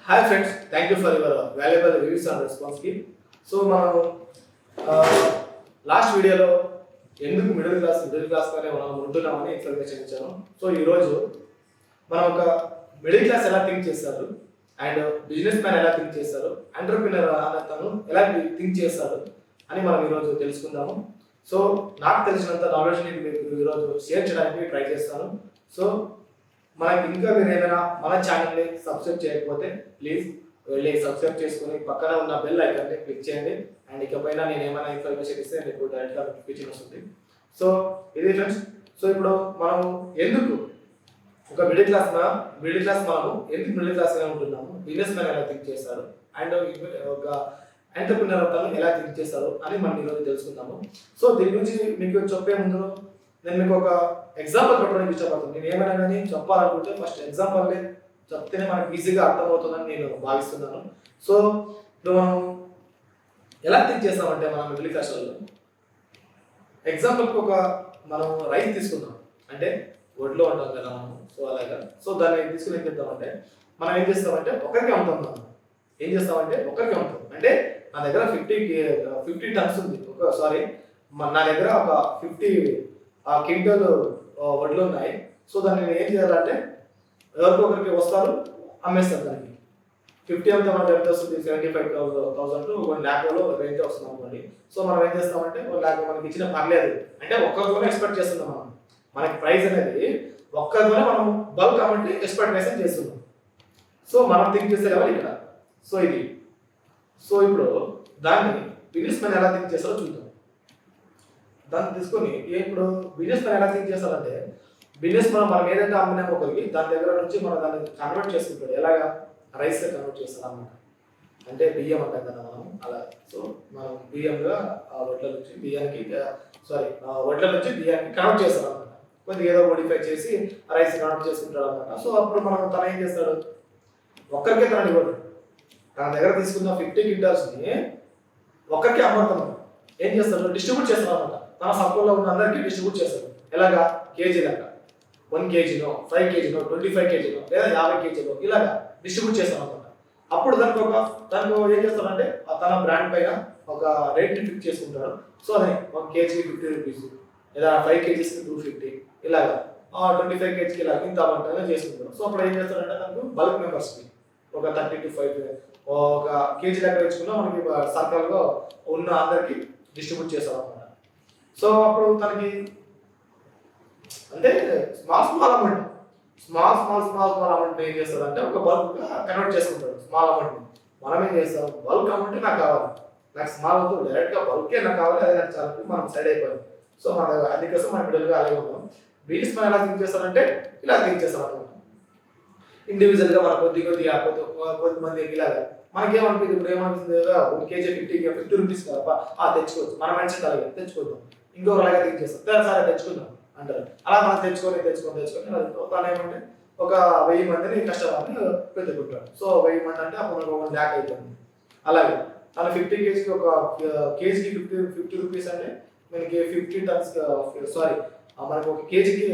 Hi friends, thank you for your valuable reviews and response. So మనం last వీడియోలో ఎందుకు middle class గానే మనం ఉంటున్నామని ఇన్ఫర్మేషన్ ఇచ్చాను. సో ఈరోజు మనం ఒక మిడిల్ క్లాస్ ఎలా థింక్ చేస్తారు అండ్ బిజినెస్ మ్యాన్ ఎలా థింక్ చేస్తారు, ఎంటర్ప్రినర్ తను ఎలా థింక్ చేస్తారు అని మనం ఈరోజు తెలుసుకుందాము. సో నాకు తెలిసినంత నాలెడ్జ్ని మీకు ఈరోజు షేర్ చేయడానికి ట్రై చేస్తాను. సో మనకి ఇంకా మీరు ఏదైనా మన ఛానల్ని సబ్స్క్రైబ్ చేయకపోతే ప్లీజ్ వెళ్ళి సబ్స్క్రైబ్ చేసుకొని పక్కన ఉన్న బెల్ ఐకాన్ని క్లిక్ చేయండి. అండ్ ఇకపైన నేను ఏమైనా ఇన్ఫర్మేషన్ ఇస్తే మీకు డైరెక్ట్గా నోటిఫికేషన్ వస్తుంది. సో ఇది ఫ్రెండ్స్. సో ఇప్పుడు మనం ఎందుకు ఒక మిడిల్ క్లాస్ మనము ఎందుకు మిడిల్ క్లాస్గా ఉంటున్నాము, బిజినెస్ మ్యాన్ ఎలా థింక్ చేస్తారు అండ్ ఒక ఎంటర్ప్రినర్ తను ఎలా థింక్ చేస్తారు అని మనం ఈరోజు తెలుసుకుందాము. సో దీని గురించి మీకు చెప్పే ముందు నేను మీకు ఒక ఎగ్జాంపుల్ చెప్పడానికి ఇష్టపడుతుంది. నేను ఏమైనా కానీ చెప్పాలనుకుంటే ఫస్ట్ ఎగ్జాంపుల్ చెప్తేనే మనకు ఈజీగా అర్థమవుతుందని నేను భావిస్తున్నాను. సో ఇప్పుడు మనం ఎలా థింక్ చేస్తామంటే మనం మిడిల్ క్లాస్ వాళ్ళు ఎగ్జాంపుల్కి మనం రైస్ తీసుకుందాం, అంటే ఒడ్లో ఉంటాం కదా మనం. సో అలాగా సో దాన్ని తీసుకుని ఏం చెప్తామంటే మనం ఏం చేస్తామంటే ఒకరికి అమ్ముతాం. ఒకరికి అమ్ముతాం అంటే నా దగ్గర 50 టన్స్ ఉంది, నా దగ్గర ఒక 50 క్వింటల్ వడ్లు ఉన్నాయి. సో దాన్ని నేను ఏం చేయాలంటే ఎవరికొకరికి వస్తారు, అమ్మేస్తారు. దానికి 50 అంతా మనకి ఎంత వస్తుంది, 75,000 1 ల్యాక్లో రేంజ్ వస్తుంది అనుకోండి. సో మనం ఏం చేస్తామంటే 1 ల్యాక్ మనకి ఇచ్చిన పర్లేదు అంటే ఒక్కరితోనే ఎక్స్పెక్ట్ చేస్తున్నాం. మనకి ప్రైస్ అనేది ఒక్కరితోనే మనం బల్క్ అమౌంట్ ఎక్స్పెక్టేషన్ చేస్తున్నాం. సో మనం థింక్ చేసే లెవెల్ ఇక్కడ. సో ఇది సో ఇప్పుడు దాన్ని బిజినెస్ మ్యాన్ ఎలా థింక్ చేస్తారో చూద్దాం. దాన్ని తీసుకొని ఇప్పుడు బిజినెస్ మ్యాన్ ఎలా థింక్ చేస్తారంటే బిజినెస్ మనం ఏదైతే అమ్మినామో ఒకరికి దాని దగ్గర నుంచి మనం దాన్ని కన్వర్ట్ చేసుకుంటాడు. ఎలాగా రైస్గా కన్వర్ట్ చేస్తాం అన్నమాట. అంటే బియ్యం అంటాం కదా మనం అలా. సో మనం బియ్యంగా వడ్ల నుంచి బియ్యానికి కన్వర్ట్ చేస్తాం అనమాట. కొద్దిగా ఏదో మోడిఫై చేసి రైస్ కన్వర్ట్ చేసుకుంటాడు అనమాట. సో అప్పుడు తను ఏం చేస్తాడు, ఒక్కరికే తనని ఇవ్వడు. తన దగ్గర తీసుకున్న 50 క్వింటాల్స్ని ఒక్కరికి అమ్మడుతున్నాం. ఏం చేస్తాడు, డిస్ట్రిబ్యూట్ చేస్తాడు అనమాట. తన సర్కిల్లో ఉన్న అందరికీ డిస్ట్రిబ్యూట్ చేస్తాడు. ఎలాగా కేజీ లెక్క 1 కేజీనో 5 కేజీనో 25 కేజీనో లేదా 50 కేజీలో ఇలాగా డిస్ట్రిబ్యూట్ చేస్తాం అనమాట. అప్పుడు దానికి ఏం చేస్తాడంటే తన బ్రాండ్ పైన ఒక రేట్ని ఫిక్స్ చేసుకుంటాడు. సో అది 1 కేజీ 50 రూపీస్ లేదా 5 కేజీస్కి 250 ఇలాగా 25 కేజీకి ఇలా ఇంత అమౌంట్ చేసుకుంటాడు. సో అప్పుడు ఏం చేస్తాడంటే తనకు బల్క్ మెంబర్స్కి ఒక 30 to 5 ఒక కేజీ లెక్క తెచ్చుకున్నా మనకి సర్కిల్లో ఉన్న అందరికి డిస్ట్రిబ్యూట్ చేస్తాం అనమాట. సో అప్పుడు తనకి అంటే స్మాల్ అమౌంట్ ఏం చేస్తాడంటే ఒక బల్క్గా కన్వర్ట్ చేసుకుంటాడు స్మాల్ అమౌంట్ని. మనం ఏం చేస్తాం, బల్క్ అమౌంట్ నాకు కావాలి, నాకు స్మాల్ అవుతుంది డైరెక్ట్గా బల్కే నాకు కావాలి, అది నాకు చాలా మనం సైడ్ అయిపోయాం. సో అందుకోసం మన మిడిల్గా అలాగే ఉన్నాం. బిజినెస్ మ్యాన్ ఎలా థింక్ చేస్తారంటే ఇలా థింక్ చేస్తాం అనమాట. ఇండివిజువల్గా మన కొద్దిమంది ఇలాగా మనకేమనిపిస్తుంది, ఇప్పుడు ఏమనిపిస్తుంది కదా 1 కేజీ 50 రూపీస్ కదా తెచ్చుకోవచ్చు, మన మైండ్ అలాగే తెచ్చుకుందాం. ఇంకొకరు అలాగే థింక్ చేస్తాం, సరే తెచ్చుకుందాం అంటారు. అలా మనం తెచ్చుకొని తను ఏమంటే ఒక 1000 మందిని కస్టమర్ని పెట్టుకుంటాడు. సో 1000 మంది అంటే అప్పుడు 1 ల్యాక్ అయిపోయింది. అలాగే తన 50 కేజీకి ఒక కేజీకి 50 రూపీస్ అంటే మనకి 50 టన్స్ మనకి ఒక కేజీకి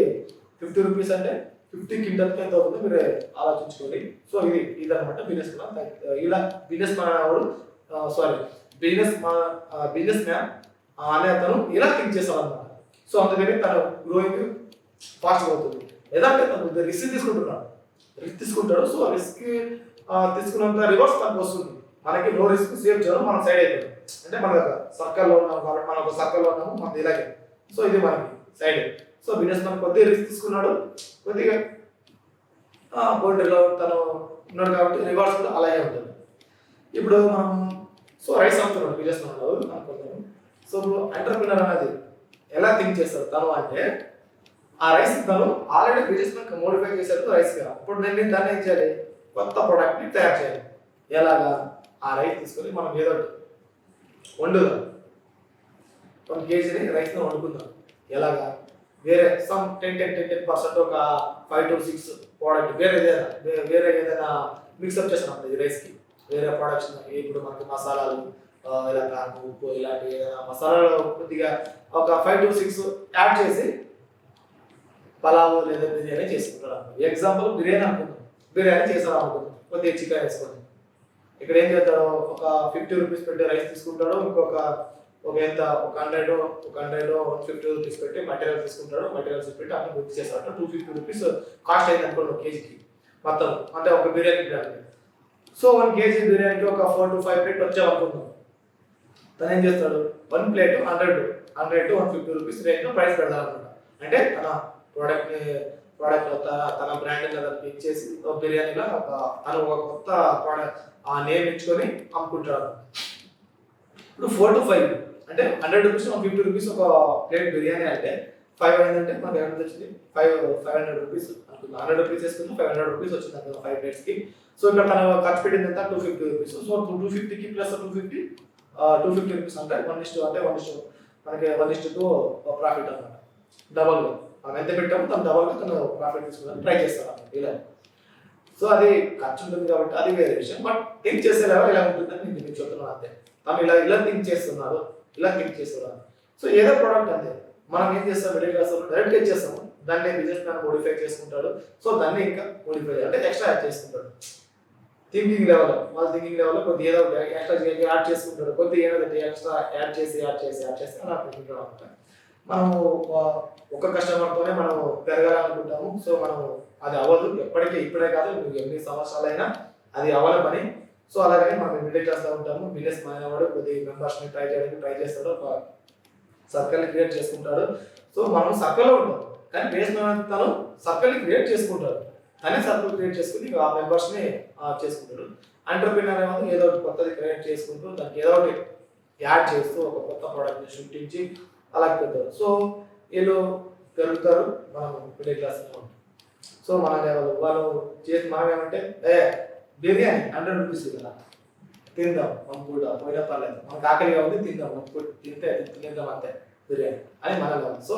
50 రూపీస్ అంటే 50 క్వింటల్కి ఎంత అవుతుందో మీరు ఆలోచించుకోండి. సో ఇదనమాట బిజినెస్ మ్యాన్. ఇలా బిజినెస్ మ్యాన్ అనే అతను ఇలా థింక్ చేస్తాడు అనమాట. సో అందుకని తను గ్రోయింగ్ ఫాస్ట్గా అవుతుంది. ఏదంటే తను రిస్క్ తీసుకుంటాడు. సో రిస్క్ తీసుకున్నంత రివర్స్ తనకు వస్తుంది. మనకి లో రిస్క్ సేవ్ చేయడం మనం సైడ్ అయిపోయింది. అంటే మన సర్కిల్లో ఉన్నాము కాబట్టి మనం ఒక సర్కిల్లో ఉన్నాము, మనది ఇలాగే. సో ఇది మనకి సైడ్. సో బిజినెస్ మ్యాన్ కొద్దిగా రిస్క్ తీసుకున్నాడు, కొద్దిగా బౌండరీలో తను ఉన్నాడు కాబట్టి రివర్స్ కూడా అలాగే ఉంటుంది. ఇప్పుడు మనం రైస్ అమ్ముతున్నాడు బిజినెస్ మ్యాన్ అనుకుంటాము. సో ఎంటర్ప్రినర్ అనేది ఎలా థింక్ చేస్తారు తను అంటే ఆ రైస్ తను ఆల్రెడీ బిజినెస్ మ్యాన్ మోడిఫై చేశారు రైస్గా. ఇప్పుడు నేను దాన్ని ఏం చేయాలి, కొత్త ప్రోడక్ట్ని తయారు చేయాలి. ఎలాగా, ఆ రైస్ తీసుకొని మనం ఏదో వండుదాం, 1 కేజీని రైస్ని వండుకుందాం. ఎలాగా, వేరే సమ్ 10% ఒక 5 to 6 ప్రోడక్ట్ వేరే ఏదైనా మిక్సప్ చేస్తాం ఈ రైస్కి. వేరే ప్రొడక్ట్స్ ఇప్పుడు మనకి మసాలాలు ఇలా కారం ఉప్పు ఇలాంటి ఏదైనా మసాలాలు కొద్దిగా ఒక 5 to 6 యాడ్ చేసి పలావ్ లేదా బిర్యానీ చేసుకుంటాడు. ఎగ్జాంపుల్ బిర్యానీ అనుకుందాం, బిర్యానీ చేసాం అనుకుందాం. కొద్దిగా చికెన్ వేసుకొని ఇక్కడ ఏం చేస్తాడు, ఒక 50 రూపీస్ పెట్టి రైస్ తీసుకుంటాడు, ఒక ఎంత ఒక 150 రూపీస్ పెట్టి మెటీరియల్ తీసుకుంటాడు, మెటీరియల్స్ పెట్టి అన్ని బుక్ చేస్తాడు. 250 రూపీస్ కాస్ట్ అయింది అనుకోండి ఒక కేజీకి మొత్తం, అంటే ఒక బిర్యానీ ప్లేట్. సో 1 కేజీ బిర్యానీకి ఒక 4 to 5 ప్లేట్ వచ్చామనుకుందాం. తను ఏం చేస్తాడు, 1 ప్లేట్ 100 to 150 రూపీస్ రేంజ్లో ప్రైస్ పెడతాడు అనమాట. అంటే తన ప్రోడక్ట్ తన బ్రాండ్ తనకి ఇచ్చేసి బిర్యానీలో తను ఒక కొత్త ప్రోడక్ట్ ఆ నేమ్ ఇచ్చుకొని అమ్ముకుంటాడు. ఇప్పుడు 4 to 5 అంటే 100 రూపీస్ 150 రూపీస్ ఒక ప్లేట్ బిర్యానీ అంటే 5 అయిందంటే మనకి ఎంత వచ్చింది, 500 రూపీస్ అనుకుందాం. 100 రూపీస్ వేసుకుంటే 500 రూపీస్ వచ్చింది అనుకుందాం 5 ప్లేట్స్కి. సో ఇక్కడ తను ఖర్చు పెట్టింది ఎంత, 250 రూపీస్. సో 250కి ప్లస్ 250 రూపీస్ అంటే 1:2 మనకి 1:2 ప్రాఫిట్ అనమాట. డబల్గా మనం ఎంత పెట్టామో తను డబల్గా తను ప్రాఫిట్ తీసుకోవడానికి ట్రై చేస్తాను అన్నమాట ఇలా. సో అది ఖర్చు ఉంటుంది కాబట్టి అది వేరే విషయం. బట్ థింక్ చేసే లెవెల్ ఇలా ఉంటుందని నేను మీకు చెప్తున్నాను అంతే. తను ఇలా థింక్ చేస్తున్నాడు. సో ఏదో ప్రోడక్ట్ అంతే, మనం ఏం చేస్తాం, మిడిల్ క్లాస్ డైరెక్ట్గా ఇచ్చేస్తాము, దాన్ని బిజినెస్ మ్యాన్ మోడిఫై చేసుకుంటాడు. సో దాన్ని ఇంకా మోడిఫై అంటే ఎక్స్ట్రా యాడ్ చేసుకుంటాడు. థింకింగ్ లెవెల్ కొద్దిగా ఏదో ఎక్స్ట్రా యాడ్ చేసుకుంటాడు, కొద్దిగా ఏదో ఎక్స్ట్రా యాడ్ చేసి అలా అనుకుంటాడు అనమాట. మనము ఒక కస్టమర్తోనే మనం పెరగాలనుకుంటాము. సో మనం అది అవ్వదు ఎప్పటికీ, ఇప్పుడే కాదు ఎన్ని సంవత్సరాలైనా అది అవ్వాలి పని. సో అలాగనే మనం మిడిల్ క్లాస్లో ఉంటాము. బిజినెస్ మ్యాన్ వాడు కొద్ది మెంబర్స్ని ట్రై చేస్తాడు, ఒక సర్కిల్ని క్రియేట్ చేసుకుంటాడు. సో మనం సర్కిల్లో ఉంటాం, కానీ బిజినెస్ మ్యాన్ తను సర్కిల్ని క్రియేట్ చేసుకుంటాడు. తనే సర్కిల్ క్రియేట్ చేసుకుని ఆ మెంబర్స్ని చేసుకుంటాడు. ఎంటర్‌ప్రెన్యూర్ ఏమో ఏదో ఒకటి కొత్తది క్రియేట్ చేసుకుంటూ దానికి ఏదో ఒకటి యాడ్ చేస్తూ ఒక కొత్త ప్రోడక్ట్ని సృష్టించి అలా పెడతారు. సో వీళ్ళు పెరుగుతారు, మనం మిడిల్ క్లాస్లో ఉంటాం. సో మన లెవెల్ వాళ్ళు చేసి మనం ఏమంటే బిర్యానీ 100 రూపీస్ కదా, తిందాం మనం కూడా పోయినా పర్లేదు, మనకు ఆకలిగా ఉంది తిందాం, తిందాం అంతే బిర్యానీ అని మన లెవెల్. సో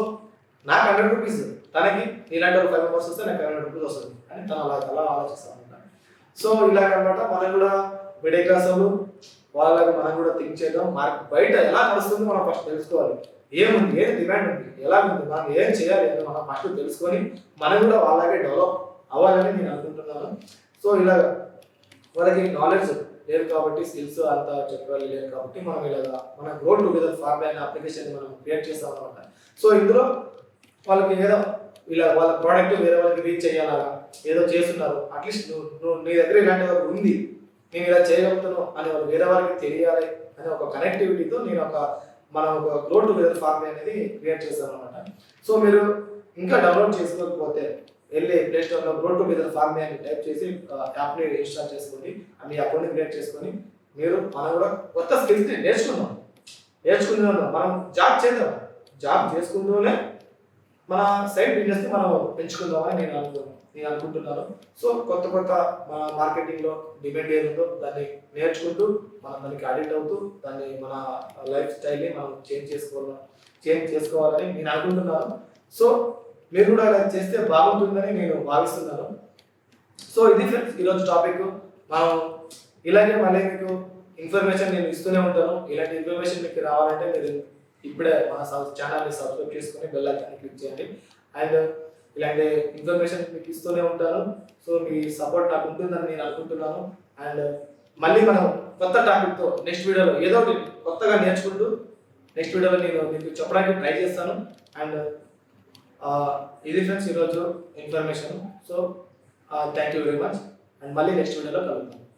నాకు 100 రూపీస్, తనకి ఇలాంటి ఒక 5 మెంబర్స్ వస్తే నాకు 500 రూపీస్ వస్తుంది అని తను అలా ఆలోచిస్తాం అనమాట. సో ఇలాగనమాట మనం కూడా మిడిల్ క్లాస్ వాళ్ళు వాళ్ళలాగా మనం కూడా థింక్ చేద్దాం. మనకు బయట ఎలా నడుస్తుందో మనం ఫస్ట్ తెలుసుకోవాలి. ఏముంది, ఏం డిమాండ్ ఉంది, ఎలా ఉంది, మనం ఏం చేయాలి అని మనం ఫస్ట్ తెలుసుకొని మనం కూడా వాళ్ళగే డెవలప్ అవ్వాలని నేను అనుకుంటున్నాను. సో ఇలా వాళ్ళకి నాలెడ్జ్ లేదు కాబట్టి, స్కిల్స్ అంతా చెప్పాలి లేదు కాబట్టి మనం ఇలాగా మన గ్రో టుగెదర్ ఫార్మ్ అనే అప్లికేషన్ మనం క్రియేట్ చేస్తాం అనమాట. సో ఇందులో వాళ్ళకి ఏదో ఇలా వాళ్ళ ప్రోడక్ట్ వేరే వాళ్ళకి రీచ్ అయ్యేలాగా ఏదో చేస్తున్నారు. అట్లీస్ట్ నువ్వు నీ దగ్గర ఇలాంటి వాళ్ళకి ఉంది, నేను ఇలా చేయగలుగుతాను అని వాళ్ళు వేరే వాళ్ళకి తెలియాలి అనే ఒక కనెక్టివిటీతో నేను మనం ఒక గ్రో టుగెదర్ ఫార్మ్ అనేది క్రియేట్ చేస్తాను అనమాట. సో మీరు ఇంకా డౌన్లోడ్ చేసుకోకపోతే వెళ్ళి ప్లే స్టోర్లో గ్రో టుగెదర్ ఫార్మ్ అని టైప్ చేసి యాప్ని ఇన్స్టాల్ చేసుకొని మీ అకౌంట్ని క్రియేట్ చేసుకొని మనం కూడా కొత్త స్కిల్స్ని నేర్చుకుందాం. మనం జాబ్ చేసుకుంటూనే మన సైడ్ బిజినెస్ని మనం పెంచుకుందామని నేను అనుకుంటున్నాను. సో కొత్త మన మార్కెటింగ్లో డిమాండ్ ఏదో దాన్ని నేర్చుకుంటూ మనం దానికి అడిక్ట్ అవుతూ దాన్ని మన లైఫ్ స్టైల్ని మనం చేంజ్ చేసుకోవాలని నేను అనుకుంటున్నాను. సో మీరు కూడా అలా చేస్తే బాగుంటుందని నేను భావిస్తున్నాను. సో ఇది ఫ్రెండ్స్ ఈరోజు టాపిక్. మనం ఇలాగే మళ్ళీ మీకు ఇన్ఫర్మేషన్ నేను ఇస్తూనే ఉంటాను. ఇలాంటి ఇన్ఫర్మేషన్ మీకు రావాలంటే మీరు ఇప్పుడే మన ఛానల్ని సబ్స్క్రైబ్ చేసుకొని బెల్ ఐకాన్ని క్లిక్ చేయండి. అండ్ ఇలాంటి ఇన్ఫర్మేషన్ మీకు ఇస్తూనే ఉంటాను. సో మీ సపోర్ట్ నాకు ఉంటుందని నేను అనుకుంటున్నాను. అండ్ మళ్ళీ మనం కొత్త టాపిక్తో నెక్స్ట్ వీడియోలో ఏదో ఒకటి కొత్తగా నేర్చుకుంటూ నెక్స్ట్ వీడియోలో నేను మీకు చెప్పడానికి ట్రై చేస్తాను. అండ్ ఇది ఫ్రెండ్స్ ఈరోజు information. So thank you very much. And మళ్ళీ నెక్స్ట్ వీడియోలో కలుద్దాం.